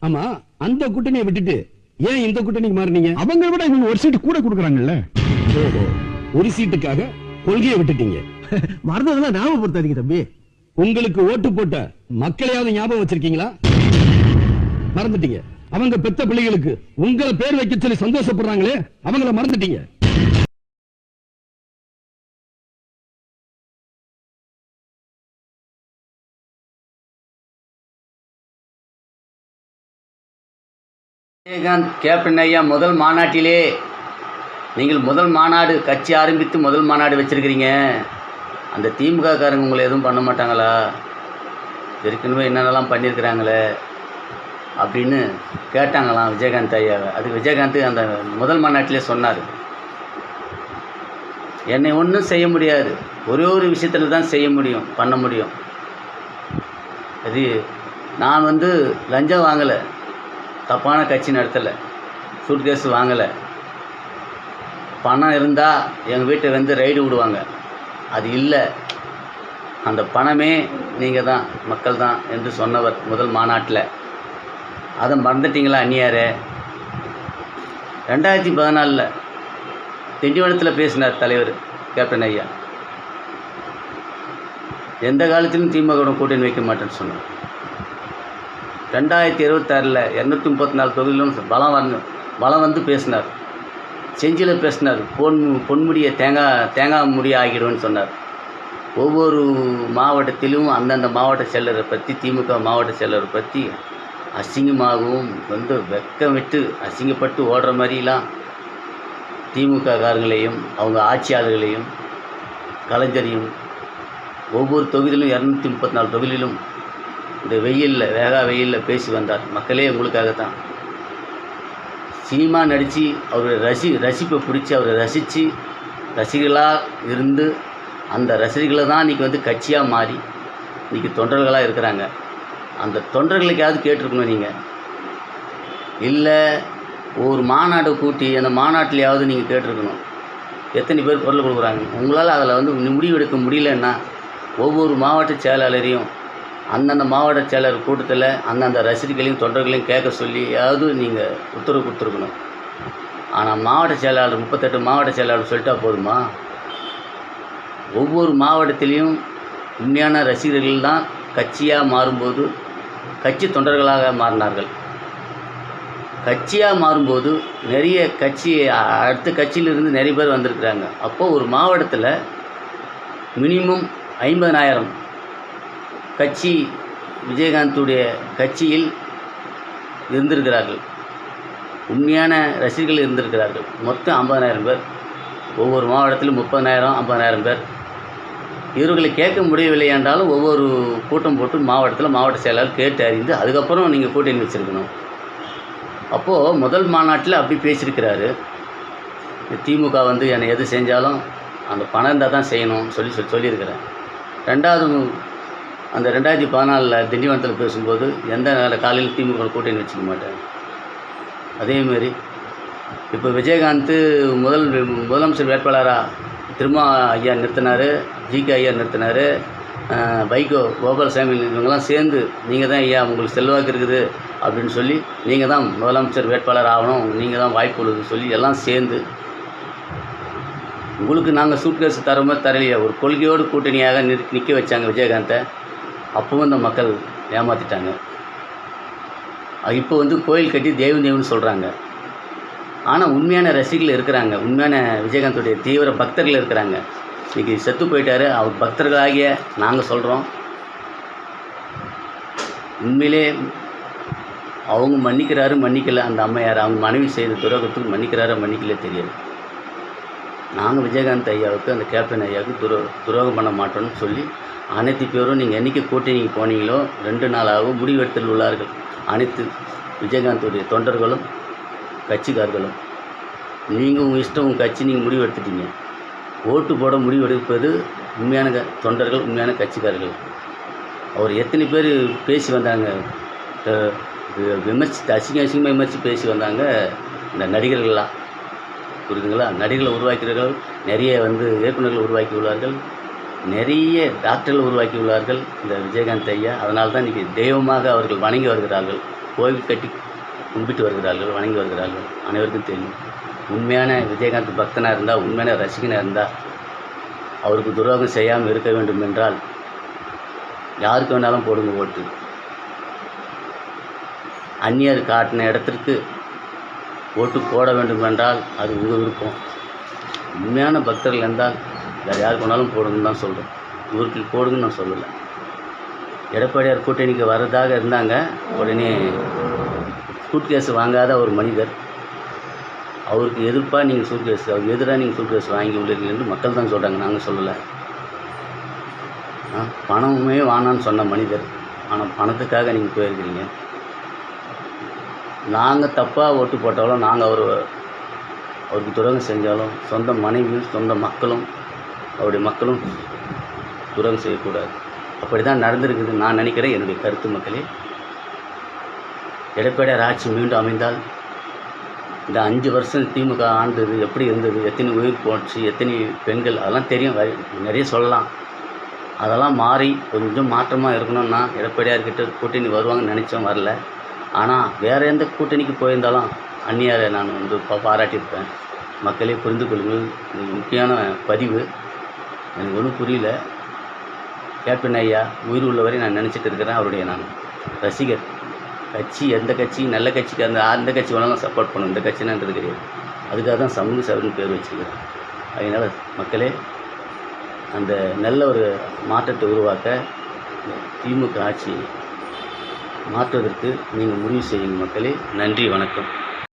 ஆமா, அந்த கூட்டணியை விட்டுட்டு ஏன் இந்த கூட்டணிக்கு மாறினீங்க? அவங்க விட இவங்க ஒரு சீட்டு கூட கொடுக்குறாங்கல்ல. ஓஹோ, ஒரு சீட்டுக்காக கொள்கையை விட்டுட்டீங்க. மறந்ததெல்லாம் ஞாபகப்படுத்தாதீங்க தம்பி. உங்களுக்கு ஓட்டு போட்ட மக்களையாவது ஞாபகம் வச்சிருக்கீங்களா? மறந்துட்டீங்க. அவங்க பெத்த பிள்ளைகளுக்கு உங்களை பேர் வைக்க சொல்லி சந்தோஷப்படுறாங்களே, அவங்கள மறந்துட்டீங்க. விஜயகாந்த் கேப்டன் ஐயா முதல் மாநாட்டிலே நீங்கள் முதல் மாநாடு கட்சி ஆரம்பித்து முதல் மாநாடு வச்சுருக்கிறீங்க. அந்த திமுக காரங்க உங்களை எதுவும் பண்ண மாட்டாங்களா? ஏற்கனவே என்னென்னலாம் பண்ணியிருக்கிறாங்களே அப்படின்னு கேட்டாங்களாம் விஜயகாந்த் ஐயாவை. அதுக்கு விஜயகாந்த் அந்த முதல் மாநாட்டிலே சொன்னார், என்னை ஒன்றும் செய்ய முடியாது, ஒரே ஒரு விஷயத்தில் தான் செய்ய முடியும், பண்ண முடியும். அது நான் லஞ்சம் வாங்கலை, தப்பான கட்சி நடத்தலை, சூட்கேஸ் வாங்கலை, பணம் இருந்தால் எங்கள் வீட்டை ரைடு விடுவாங்க, அது இல்லை, அந்த பணமே நீங்கள் தான், மக்கள் தான் என்று சொன்னவர் முதல் மாநாட்டில். அதை மறந்துட்டீங்களா அந்நியாரே? 2014 திண்டிவனத்தில் பேசினார் தலைவர் கேப்டன் ஐயா. எந்த காலத்திலும் திமுக கூட்டணி வைக்க மாட்டேன்னு சொன்னார். 2026 234 தொகுதியிலும் பலம் பேசினார். செஞ்சியில் பேசினார், பொன்முடியை தேங்காய் முடிய ஆகிடுவேன்னு சொன்னார். ஒவ்வொரு மாவட்டத்திலும் அந்தந்த மாவட்ட செயலரை பற்றி, திமுக மாவட்ட செயலரை பற்றி அசிங்கமாகவும் வெக்கமிட்டு அசிங்கப்பட்டு ஓடுற மாதிரிலாம் திமுக காரங்களையும் அவங்க ஆட்சியாளர்களையும் கலைஞரையும் ஒவ்வொரு தொகுதியிலும் 234 தொகுதியிலும் இந்த வெயிலில் வெயிலில் பேசி வந்தார். மக்களே உங்களுக்காகத்தான். சினிமா நடித்து அவருடைய ரசிப்பை பிடிச்சி அவரை ரசித்து ரசிகர்களாக இருந்து அந்த ரசிகர்களை தான் இன்றைக்கி கட்சியாக மாறி இன்றைக்கி தொண்டர்களாக இருக்கிறாங்க. அந்த தொண்டர்களுக்காவது கேட்டிருக்கணும் நீங்கள். இல்லை ஒரு மாநாடு கூட்டி அந்த மாநாட்டிலையாவது நீங்கள் கேட்டிருக்கணும், எத்தனை பேர் குரல் கொடுக்குறாங்க. உங்களால் அதில் முடிவெடுக்க முடியலன்னா ஒவ்வொரு மாவட்ட செயலாளரையும் அந்தந்த மாவட்ட செயலர் கூட்டத்தில் அந்தந்த ரசிகர்களையும் தொண்டர்களையும் கேட்க சொல்லியாவது நீங்கள் உத்தரவு கொடுத்துருக்கணும். ஆனால் மாவட்ட செயலாளர் 38 மாவட்ட செயலாளர் சொல்லிட்டா போதுமா? ஒவ்வொரு மாவட்டத்திலையும் உண்மையான ரசிகர்கள் தான் கட்சியாக மாறும்போது கட்சி தொண்டர்களாக மாறினார்கள். கட்சியாக மாறும்போது நிறைய அடுத்த கட்சியிலிருந்து நிறைய பேர் வந்திருக்கிறாங்க. அப்போது ஒரு மாவட்டத்தில் மினிமம் 50,000 கட்சி விஜயகாந்துடைய கட்சியில் இருந்திருக்கிறார்கள், உண்மையான ரசிகர்கள் இருந்திருக்கிறார்கள். மொத்தம் 50,000 பேர், ஒவ்வொரு மாவட்டத்திலும் 30,000 50,000 பேர். இவர்களை கேட்க முடியவில்லை என்றாலும் ஒவ்வொரு கூட்டம் போட்டு மாவட்டத்தில் மாவட்ட செயலாளர் கேட்டு அறிந்து அதுக்கப்புறம் நீங்கள் கூட்டணி வச்சுருக்கணும். அப்போது முதல் மாநாட்டில் அப்படி பேசியிருக்கிறாரு. திமுக என்னை எது செஞ்சாலும் அந்த பணம் இருந்தால் தான் செய்யணும்னு சொல்லியிருக்கிறேன். ரெண்டாவது அந்த 2014 திண்டிவனத்தில் பேசும்போது எந்த காலையில் திமுக கூட்டணி வச்சுக்க மாட்டேன். அதேமாரி இப்போ விஜயகாந்த் முதலமைச்சர் வேட்பாளராக திருமா ஐயா நிறுத்தினார், ஜிகே ஐயா நிறுத்தினார், வைகோ கோபாலசாமி இவங்கெல்லாம் சேர்ந்து நீங்கள் தான் ஐயா உங்களுக்கு செல்வாக்கு இருக்குது அப்படின்னு சொல்லி நீங்கள் தான் முதலமைச்சர் வேட்பாளர் ஆகணும், நீங்கள் தான் வாய்ப்பு உள்ளது சொல்லி எல்லாம் சேர்ந்து உங்களுக்கு நாங்கள் சூட்கேஸ் தர மாதிரி தரலையா, ஒரு கொள்கையோடு கூட்டணியாக நிற்க வச்சாங்க விஜயகாந்தை. அப்போவும் இந்த மக்கள் ஏமாற்றிட்டாங்க. இப்போ கோயில் கட்டி தேவன்னு சொல்கிறாங்க. ஆனால் உண்மையான ரசிகர்கள் இருக்கிறாங்க, உண்மையான விஜயகாந்துடைய தீவிர பக்தர்கள் இருக்கிறாங்க. இன்றைக்கி செத்து போயிட்டார். அவர் பக்தர்களாகிய நாங்கள் சொல்கிறோம், உண்மையிலே அவங்க மன்னிக்கலை. அந்த அம்மையார் அவங்க மனைவி செய்த துரோகத்துக்கு மன்னிக்கலே தெரியாது. நாங்கள் விஜயகாந்த் ஐயாவுக்கு அந்த கேப்டன் ஐயாவுக்கு துரோகம் பண்ண மாட்டோம்னு சொல்லி அனைத்து பேரும் நீங்கள் என்றைக்கு கூட்டணிக்கு போனீங்களோ 2 நாளாக முடிவெடுத்தில் உள்ளார்கள். அனைத்து விஜயகாந்துடைய தொண்டர்களும் கட்சிக்காரர்களும். நீங்கள் உங்கள் இஷ்டம், உங்கள் கட்சி நீங்கள் முடிவு எடுத்துட்டீங்க. ஓட்டு போட முடிவெடுப்பது உண்மையான தொண்டர்கள், உண்மையான கட்சிக்காரர்கள். அவர் எத்தனை பேர் பேசி வந்தாங்க, அசிங்கமாக விமர்சி பேசி வந்தாங்க இந்த நடிகர்கள்லாம். புரியுதுங்களா? நடிகர்களை உருவாக்கிறார்கள், நிறைய இயக்குநர்கள் உருவாக்கி உள்ளார்கள், நிறைய டாக்டர்கள் உருவாக்கி உள்ளார்கள் இந்த விஜயகாந்த் ஐயா. அதனால தான் இன்றைக்கி தெய்வமாக அவர்கள் வணங்கி வருகிறார்கள். கோவில் கட்டி கும்பிட்டு வருகிறார்கள், வணங்கி வருகிறார்கள். அனைவருக்கும் தெரியும். உண்மையான விஜயகாந்த் பக்தனாக இருந்தால், உண்மையான ரசிகனாக இருந்தால், அவருக்கு துரோகம் செய்யாமல் இருக்க வேண்டும் என்றால் யாருக்கு வேணாலும் போடுங்க ஓட்டு. அந்நியர் காட்டின இடத்திற்கு ஓட்டு போட வேண்டும் என்றால் அது உங்கள் விருப்பம். உண்மையான பக்தர்கள் இருந்தால் வேறு யாருக்கு வேணாலும் போடுங்கன்னு தான் சொல்கிறேன். இவருக்கு போடுங்கன்னு நான் சொல்லலை. எடப்பாடியார் கூட்டணிக்கு வர்றதாக இருந்தாங்க. உடனே சூட்கேஸ் வாங்காத ஒரு மனிதர், அவருக்கு எதிர்ப்பாக நீங்கள் சூட்கேஸ், அவர் எதிராக நீங்கள் சூட்கேஸ் வாங்கி உள்ளீர்கள் என்று மக்கள் தான் சொல்கிறாங்க, நாங்கள் சொல்லலை. பணமுமே வானான்னு சொன்ன மனிதர், ஆனால் பணத்துக்காக நீங்கள் போயிருக்கிறீங்க. நாங்கள் தப்பாக ஓட்டு போட்டாலும், நாங்கள் அவருக்கு துரோகம் செஞ்சாலும், சொந்த மனைவியும் சொந்த மக்களும் அவருடைய மக்களும் துரோகம் செய்யக்கூடாது. அப்படி தான் நடந்திருக்குது நான் நினைக்கிறேன். என்னுடைய கருத்து மக்களே, எடப்பாடியார் ஆட்சி மீண்டும் அமைந்தால், இந்த 5 வருஷம் திமுக ஆண்டது எப்படி இருந்தது, எத்தனை உயிர் போச்சு, எத்தனை பெண்கள், அதெல்லாம் தெரியும், நிறைய சொல்லலாம். அதெல்லாம் மாறி கொஞ்சம் மாற்றமாக இருக்கணும்னா எடப்பாடியார்கிட்ட கூட்டணி வருவாங்கன்னு நினச்சோம், வரல. ஆனால் வேறு எந்த கூட்டணிக்கு போயிருந்தாலும் அந்நியாரை நான் பாராட்டியிருப்பேன். மக்களே புரிந்து கொள்ளுங்கள். இது முக்கியமான பதிவு. எனக்கு ஒன்றும் புரியல. கேப்டன் ஐயா உயிர் உள்ளவரை நான் நினச்சிட்டு இருக்கிறேன். அவருடைய நான் ரசிகர். கட்சி எந்த கட்சி நல்ல கட்சிக்கு அந்த கட்சி வேணாலும் சப்போர்ட் பண்ணணும், இந்த கட்சினான்றது கிடையாது. அதுக்காக தான் சமூக சேவர்னு பேர் வச்சுக்கிறேன். அதனால் மக்களே, அந்த நல்ல ஒரு மாற்றத்தை உருவாக்க திமுக ஆட்சி மாற்றுவதற்கு நீங்கள் முடிவு செய்யுங்க மக்களே. நன்றி, வணக்கம்.